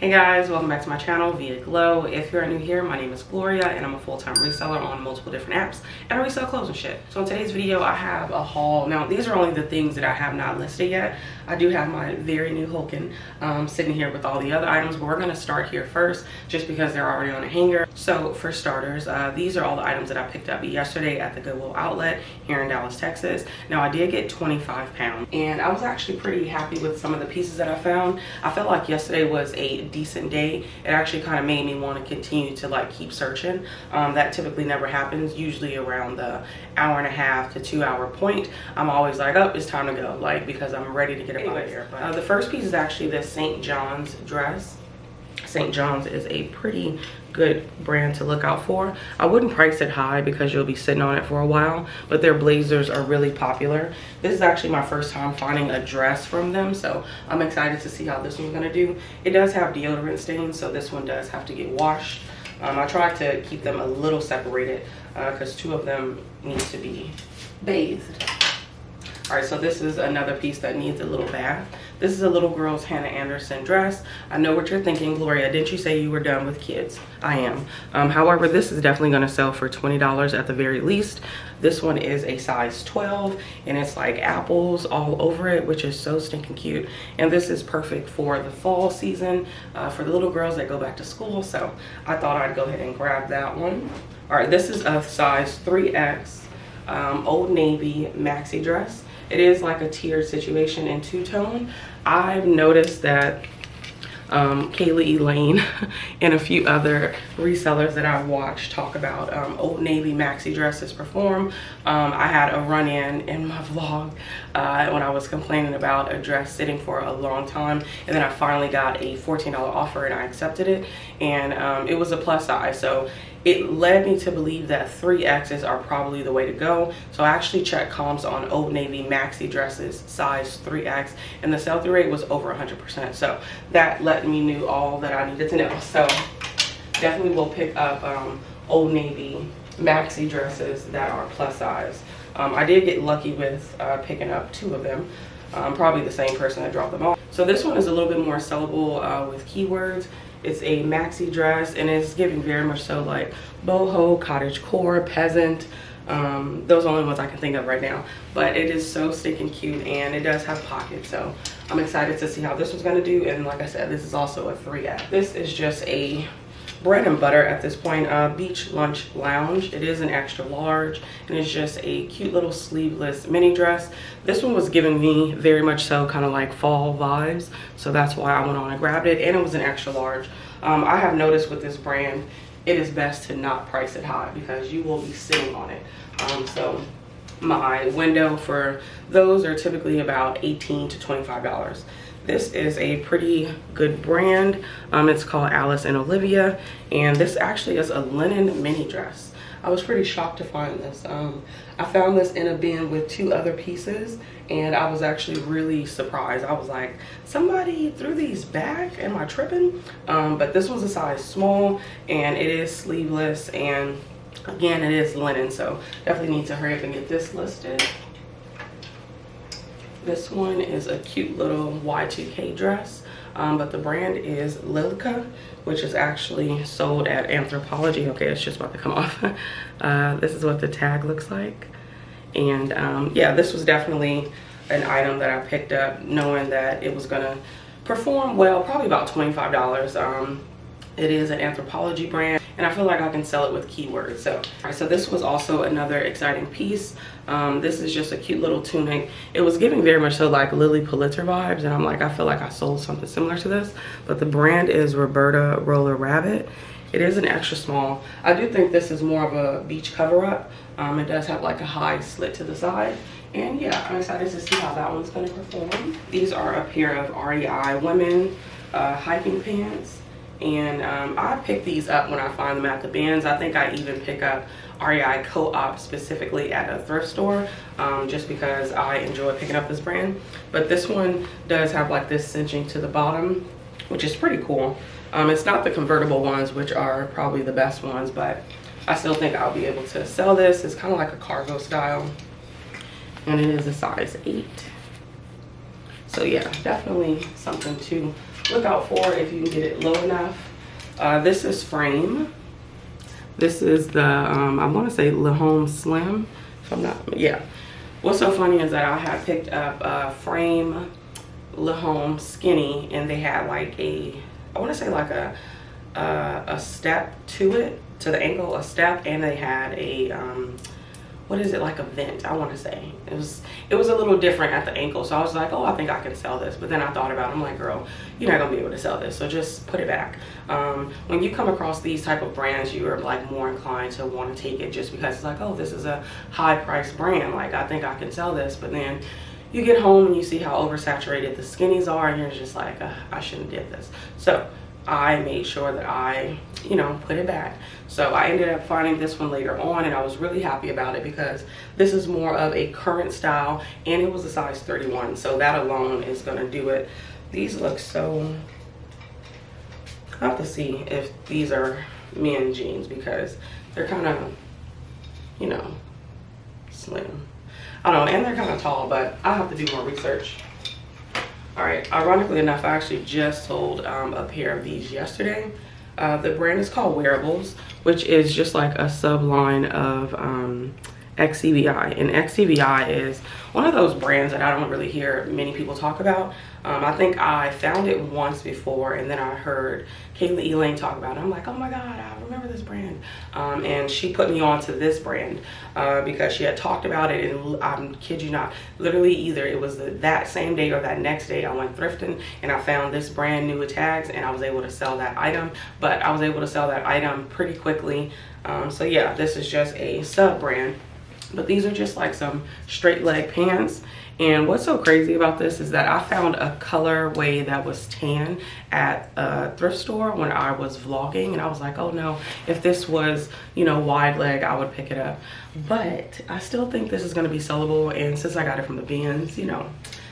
Hey guys, welcome back to my channel via Glow. If you're new here, my name is Gloria and I'm a full-time reseller on multiple different apps and I resell clothes and shit. So in today's video, I have a haul. Now these are only the things that I have not listed yet. I do have my very new Hulkin sitting here with all the other items, but we're gonna start here first just because they're already on a hanger. So for starters, these are all the items that I picked up yesterday at the Goodwill Outlet here in Dallas, Texas. Now I did get 25 pounds and I was actually pretty happy with some of the pieces that I found. I felt like yesterday was a decent day. It actually kind of made me want to continue to like keep searching. That typically never happens. Usually around the hour-and-a-half to 2-hour point, I'm always like, oh, it's time to go, like, because I'm ready to get up out of here. But the first piece is actually this St. John's dress. St. John's is a pretty good brand to look out for. I wouldn't price it high because you'll be sitting on it for a while, but their blazers are really popular. This is actually my first time finding a dress from them, so I'm excited to see how this one's gonna do. It does have deodorant stains, so this one does have to get washed. I tried to keep them a little separated because two of them need to be bathed. All right, so this is another piece that needs a little bath. This is a little girl's Hannah Anderson dress. I know what you're thinking, Gloria, didn't you say you were done with kids? I am. However, this is definitely gonna sell for $20 at the very least. This one is a size 12 and it's like apples all over it, which is so stinking cute. And this is perfect for the fall season, for the little girls that go back to school. So I thought I'd go ahead and grab that one. All right, this is a size 3X Old Navy maxi dress. It is like a tiered situation in two-tone. I've noticed that Kaylee Elaine and a few other resellers that I've watched talk about Old Navy maxi dresses perform. I had a run-in in my vlog when I was complaining about a dress sitting for a long time, and then I finally got a $14 offer and I accepted it, and it was a plus size, so it led me to believe that 3X's are probably the way to go. So I actually checked comps on Old Navy maxi dresses size 3X and the sell-through rate was over 100%. So that let me know all that I needed to know. So definitely will pick up Old Navy maxi dresses that are plus size. I did get lucky with picking up 2 of them. Probably the same person that dropped them off. So this one is a little bit more sellable with keywords. It's a maxi dress and it's giving very much so like boho, cottagecore, peasant. Those are the only ones I can think of right now. But it is so stinking cute and it does have pockets. So I'm excited to see how this one's gonna do. And like I said, this is also a 3X. This is just a bread and butter at this point, beach lunch lounge. It is an extra large and it's just a cute little sleeveless mini dress. This one was giving me very much so kind of like fall vibes, so that's why I went on and grabbed it, and it was an extra large. I have noticed with this brand it is best to not price it high because you will be sitting on it. So my window for those are typically about $18 to $25. This is a pretty good brand. It's called Alice and Olivia, and this actually is a linen mini dress. I was pretty shocked to find this. I found this in a bin with 2 other pieces, and I was actually really surprised. I was like, somebody threw these back? Am I tripping? But this was a size small, and it is sleeveless, and again, it is linen, so definitely need to hurry up and get this listed. This one is a cute little Y2K dress, but the brand is 𝕃𝕀ℕ𝕂, which is actually sold at Anthropologie. Okay, it's just about to come off. This is what the tag looks like. And yeah, this was definitely an item that I picked up knowing that it was gonna perform well, probably about $25. It is an Anthropologie brand, and I feel like I can sell it with keywords. So this was also another exciting piece. This is just a cute little tunic. It was giving very much so like Lily Pulitzer vibes, and I'm like, I feel like I sold something similar to this, but the brand is Roberta Roller Rabbit. It is an extra small. I do think this is more of a beach cover-up. It does have like a high slit to the side. And yeah, I'm excited to see how that one's gonna perform. These are a pair of REI women hiking pants. And I pick these up when I find them at the bins. I think I even pick up REI Co-op specifically at a thrift store, just because I enjoy picking up this brand. But this one does have like this cinching to the bottom, which is pretty cool. It's not the convertible ones, which are probably the best ones, but I still think I'll be able to sell this. It's kind of like a cargo style, and it is a size 8. So yeah, definitely something to look out for if you can get it low enough. This is Frame. This is the, I want to say 𝕃𝕂𝕂𝕂 Slim, if I'm not, yeah. What's so funny is that I had picked up Frame 𝕃𝕂𝕂𝕂 Skinny, and they had like a, I want to say like a step to it, to the ankle, a step, and they had a, what is it, like a vent, I want to say. It was a little different at the ankle, so I was like, oh, I think I can sell this. But then I thought about it, I'm like, girl, you're not gonna be able to sell this, so just put it back. When you come across these type of brands, you are like more inclined to want to take it just because it's like, oh, this is a high price brand, like I think I can sell this. But then you get home and you see how oversaturated the skinnies are, and you're just like, I shouldn't have did this. So I made sure that I, you know, put it back. So I ended up finding this one later on, and I was really happy about it because this is more of a current style, and it was a size 31. So that alone is gonna do it. These look so, I have to see if these are men jeans because they're kind of, you know, slim. I don't know, and they're kind of tall, but I have to do more research. All right, ironically enough, I actually just sold a pair of these yesterday. The brand is called Wearables, which is just like a subline of XCVI. And XCVI is one of those brands that I don't really hear many people talk about. I think I found it once before, and then I heard Kaylee Elaine talk about it. I'm like, oh my God, I remember this brand. And she put me on to this brand because she had talked about it, and I kid you not, literally either it was that same day or that next day I went thrifting and I found this brand new with tags, and I was able to sell that item. But I was able to sell that item pretty quickly. So yeah, this is just a sub brand. But these are just like some straight leg pants. And what's so crazy about this is that I found a colorway that was tan at a thrift store when I was vlogging, and I was like, oh no, if this was, you know, wide leg, I would pick it up. But I still think this is going to be sellable, and since I got it from the bins, you know,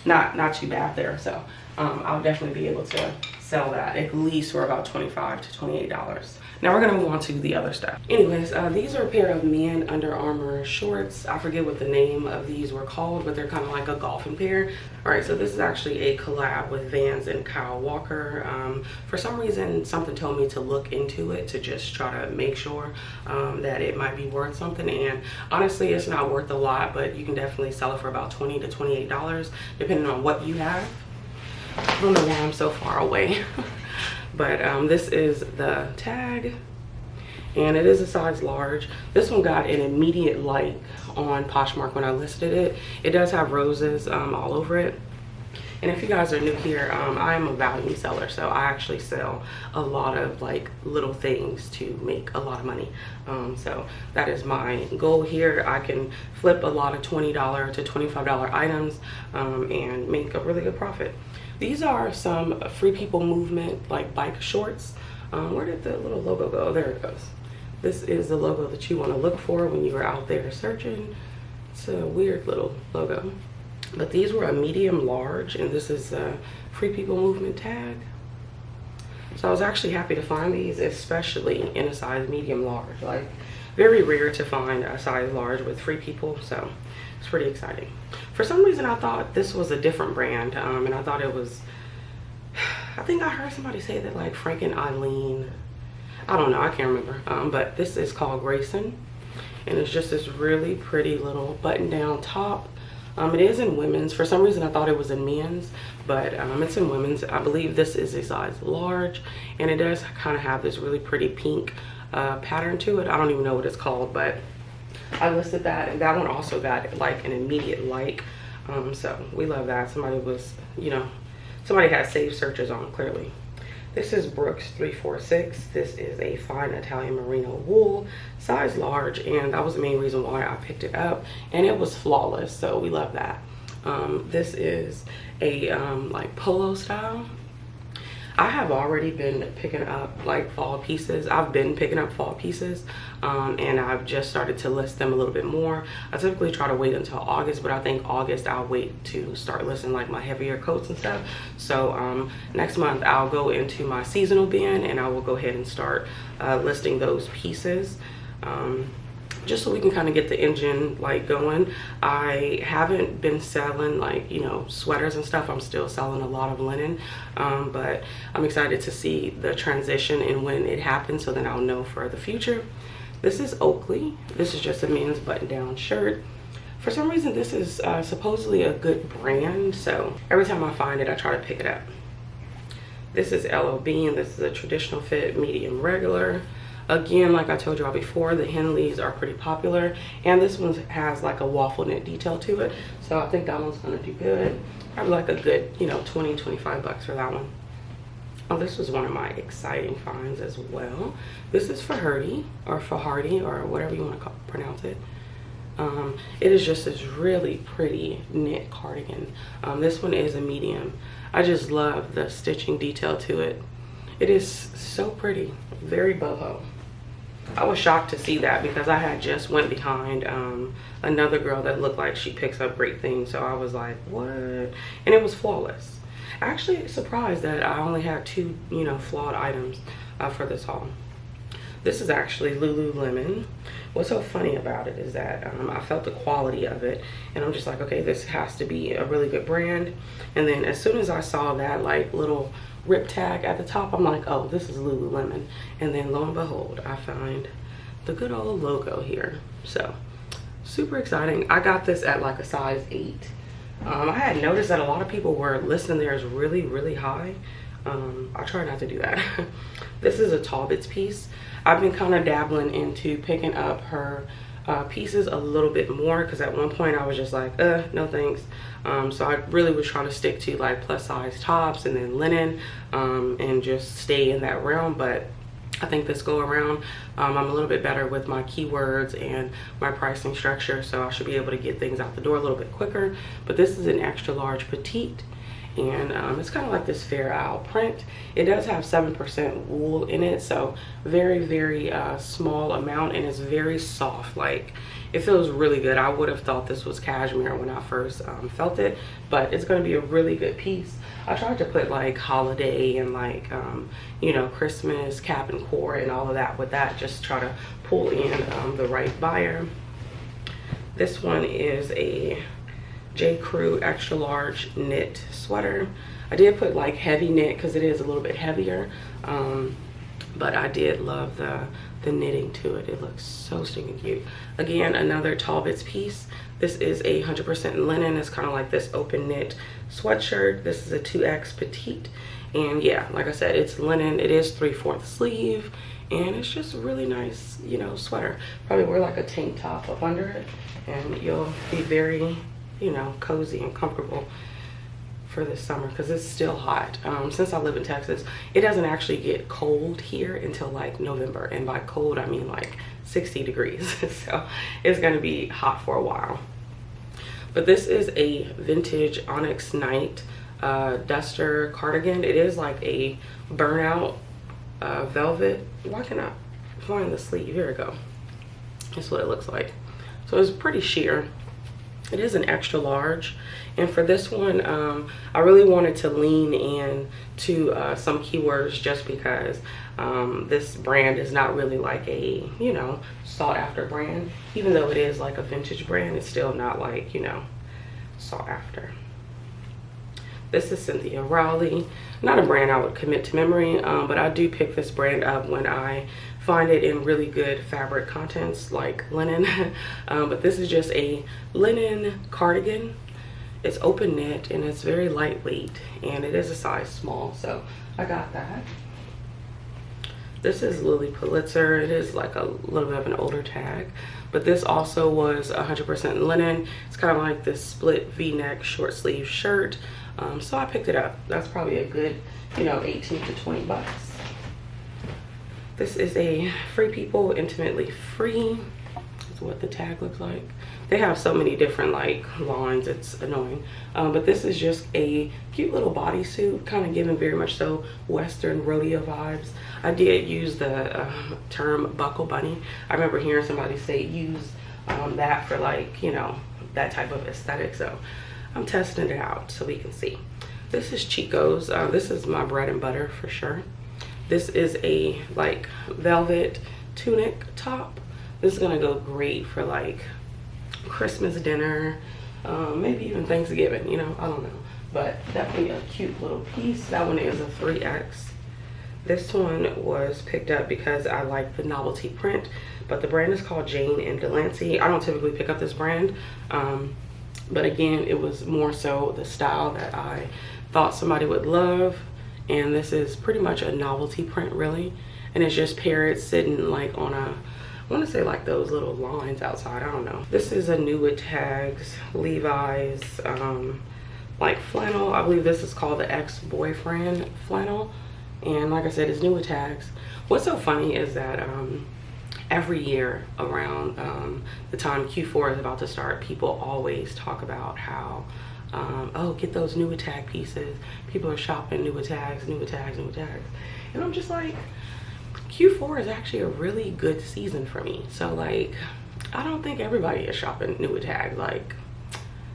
not too bad there. So I'll definitely be able to sell that at least for about $25 to $28. Now we're gonna move on to the other stuff. Anyways, these are a pair of men Under Armour shorts. I forget what the name of these were called, but they're kind of like a golfing pair. All right, so this is actually a collab with Vans and Kyle Walker. For some reason, something told me to look into it to just try to make sure that it might be worth something. And honestly, it's not worth a lot, but you can definitely sell it for about $20 to $28, depending on what you have. I don't know why I'm so far away. But this is the tag, and it is a size large. This one got an immediate like on Poshmark when I listed it. It does have roses all over it. And if you guys are new here, I am a value seller, so I actually sell a lot of like little things to make a lot of money. So that is my goal here. I can flip a lot of $20 to $25 items and make a really good profit. These are some Free People Movement like bike shorts. Where did the little logo go? There it goes. This is the logo that you want to look for when you are out there searching. It's a weird little logo. But these were a medium large, and this is a Free People Movement tag. So I was actually happy to find these, especially in a size medium large. Like, very rare to find a size large with Free People, so it's pretty exciting. For some reason, I thought this was a different brand, and I thought it was, I think I heard somebody say that like Frank and Eileen, I don't know, I can't remember, but this is called Grayson, and it's just this really pretty little button down top. It is in women's. For some reason I thought it was in men's, but it's in women's. I believe this is a size large, and it does kind of have this really pretty pink pattern to it. I don't even know what it's called, but I listed that, and that one also got like an immediate like. So we love that. Somebody was, you know, somebody had saved searches on clearly. This is Brooks 346. This is a fine Italian merino wool, size large, and that was the main reason why I picked it up, and it was flawless, so we love that. This is a like polo style. I have already been picking up like fall pieces. I've been picking up fall pieces, and I've just started to list them a little bit more. I typically try to wait until August, but I think August I'll wait to start listing like my heavier coats and stuff. So next month I'll go into my seasonal bin, and I will go ahead and start listing those pieces. just so we can kind of get the engine like going. I haven't been selling like, you know, sweaters and stuff. I'm still selling a lot of linen, but I'm excited to see the transition and when it happens, so then I'll know for the future. This is Oakley. This is just a men's button-down shirt. For some reason, this is supposedly a good brand, so every time I find it, I try to pick it up. This is LOB, and this is a traditional fit, medium regular. Again, like I told y'all before, the Henleys are pretty popular, and this one has like a waffle knit detail to it, so I think that one's gonna do good. Probably like a good, you know, 20-25 bucks for that one. Oh, this was one of my exciting finds as well. This is for Hardy, or whatever you want to pronounce it. It is just this really pretty knit cardigan. This one is a medium. I just love the stitching detail to it. It is so pretty, very boho. I was shocked to see that because I had just went behind another girl that looked like she picks up great things, so I was like, what? And it was flawless. Actually surprised that I only had 2, you know, flawed items for this haul. This is actually Lululemon. What's so funny about it is that I felt the quality of it, and I'm just like, okay, this has to be a really good brand. And then as soon as I saw that like little rip tag at the top, I'm like, oh, this is Lululemon. And then lo and behold, I find the good old logo here. So super exciting. I got this at like a size 8. I had noticed that a lot of people were listing theirs really high. I try not to do that. This is a 𝕃𝕀ℕ𝕂 piece. I've been kind of dabbling into picking up her pieces a little bit more, because at one point I was just like, no thanks. So I really was trying to stick to like plus size tops and then linen, and just stay in that realm. But I think this go around, I'm a little bit better with my keywords and my pricing structure, so I should be able to get things out the door a little bit quicker. But this is an extra large petite, and it's kind of like this Fair Isle print. It does have 7% wool in it, so very small amount, and it's very soft. Like, it feels really good. I would have thought this was cashmere when I first felt it, but it's going to be a really good piece. I tried to put like holiday and like you know, Christmas cap and core and all of that with that, just try to pull in the right buyer. This one is a J. Crew extra large knit sweater. I did put like heavy knit because it is a little bit heavier, but I did love the knitting to it. It looks so stinking cute. Again, another 𝕃𝕀ℕ𝕂 piece. This is 100% linen. It's kind of like this open knit sweatshirt. This is a 2X petite, and yeah, like I said, it's linen. It is 3/4 sleeve, and it's just a really nice, you know, sweater. Probably wear like a tank top up under it, and you'll be very, you know, cozy and comfortable for this summer, because it's still hot. Since I live in Texas, it doesn't actually get cold here until like November, and by cold I mean like 60 degrees. So it's gonna be hot for a while. But this is a vintage Onyx Night duster cardigan. It is like a burnout velvet. Why can't I find the sleeve? Here we go. That's what it looks like. So it's pretty sheer. It is an extra large, and for this one I really wanted to lean in to some keywords, just because this brand is not really like a, you know, sought after brand. Even though it is like a vintage brand, it's still not like, you know, sought after. This is Cynthia Rowley. Not a brand I would commit to memory, but I do pick this brand up when I find it in really good fabric contents like linen. But this is just a linen cardigan. It's open knit and it's very lightweight, and it is a size small, so I got that. This is Lily Pulitzer. It is like a little bit of an older tag, but this also was 100% linen. It's kind of like this split v-neck short sleeve shirt, so I picked it up. That's probably a good, you know, 18 to 20 bucks. This is a Free People Intimately Free. That's what the tag looks like. They have so many different like lines, it's annoying. But this is just a cute little bodysuit, kind of giving very much so Western rodeo vibes. I did use the term buckle bunny. I remember hearing somebody say use that for like, you know, that type of aesthetic. So I'm testing it out so we can see. This is Chico's. This is my bread and butter for sure. This is a like velvet tunic top. This is gonna go great for like Christmas dinner, maybe even Thanksgiving, you know, I don't know. But definitely a cute little piece. That one is a 3X. This one was picked up because I like the novelty print, but the brand is called Jane and Delancey. I don't typically pick up this brand, but again, it was more so the style that I thought somebody would love. And this is pretty much a novelty print, really. And it's just parrots sitting like on a, I want to say like those little lines outside, I don't know. This is a new with tags, Levi's, like flannel. I believe this is called the ex-boyfriend flannel. And like I said, it's new with tags. What's so funny is that every year around the time Q4 is about to start, people always talk about how, oh, get those new with tag pieces. People are shopping new with tags, new with tags, new with tags. And I'm just like, Q4 is actually a really good season for me. So like, I don't think everybody is shopping new with tags. Like,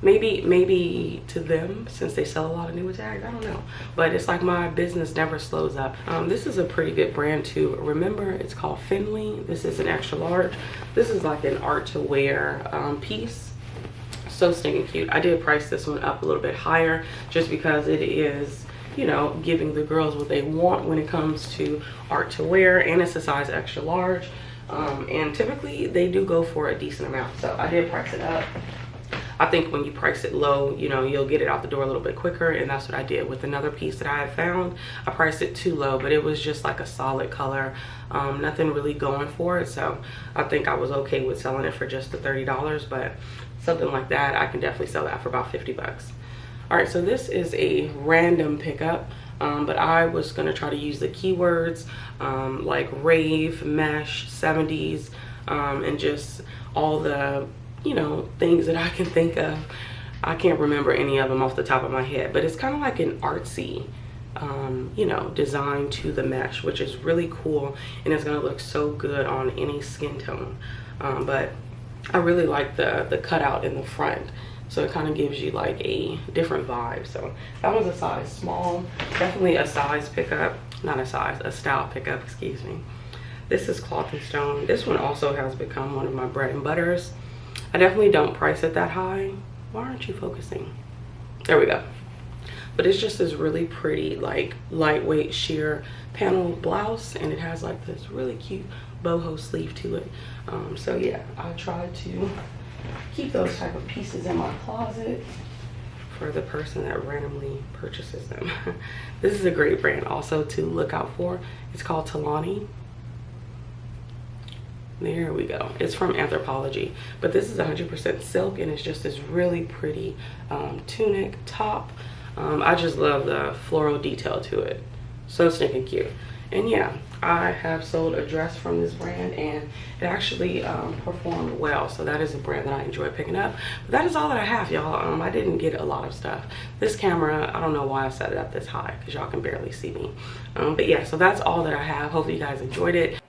maybe to them, since they sell a lot of new with tags, I don't know. But it's like my business never slows up. This is a pretty good brand to remember. It's called Finley. This is an extra large. This is like an art to wear piece. So stinking cute. I did price this one up a little bit higher just because it is, you know, giving the girls what they want when it comes to art to wear, and it's a size extra large. And typically they do go for a decent amount, so I did price it up. I think when you price it low, you know, you'll get it out the door a little bit quicker, and that's what I did with another piece that I had found. I priced it too low, but it was just like a solid color, nothing really going for it, so I think I was okay with selling it for just the $30, but something like that, I can definitely sell that for about 50 bucks. All right, so this is a random pickup, but I was gonna try to use the keywords like rave, mesh, 70s, and just all the, you know, things that I can think of. I can't remember any of them off the top of my head, but it's kind of like an artsy, you know, design to the mesh, which is really cool, and it's gonna look so good on any skin tone. But I really like the cutout in the front, so it kind of gives you like a different vibe. So that was a size small, definitely a size pickup, not a size, a style pickup, excuse me. This is Cloth and Stone. This one also has become one of my bread and butters. I definitely don't price it that high. Why aren't you focusing? There we go. But it's just this really pretty, like, lightweight sheer panel blouse, and it has like this really cute boho sleeve to it. So yeah, I try to keep those type of pieces in my closet for the person that randomly purchases them. This is a great brand also to look out for. It's called Talani. There we go. It's from Anthropology, but this is 100% silk, and it's just this really pretty tunic top. I just love the floral detail to it. So stinking cute. And yeah, I have sold a dress from this brand, and it actually performed well. So that is a brand that I enjoy picking up. But that is all that I have, y'all. I didn't get a lot of stuff. This camera, I don't know why I set it up this high, because y'all can barely see me. But yeah, so that's all that I have. Hopefully you guys enjoyed it.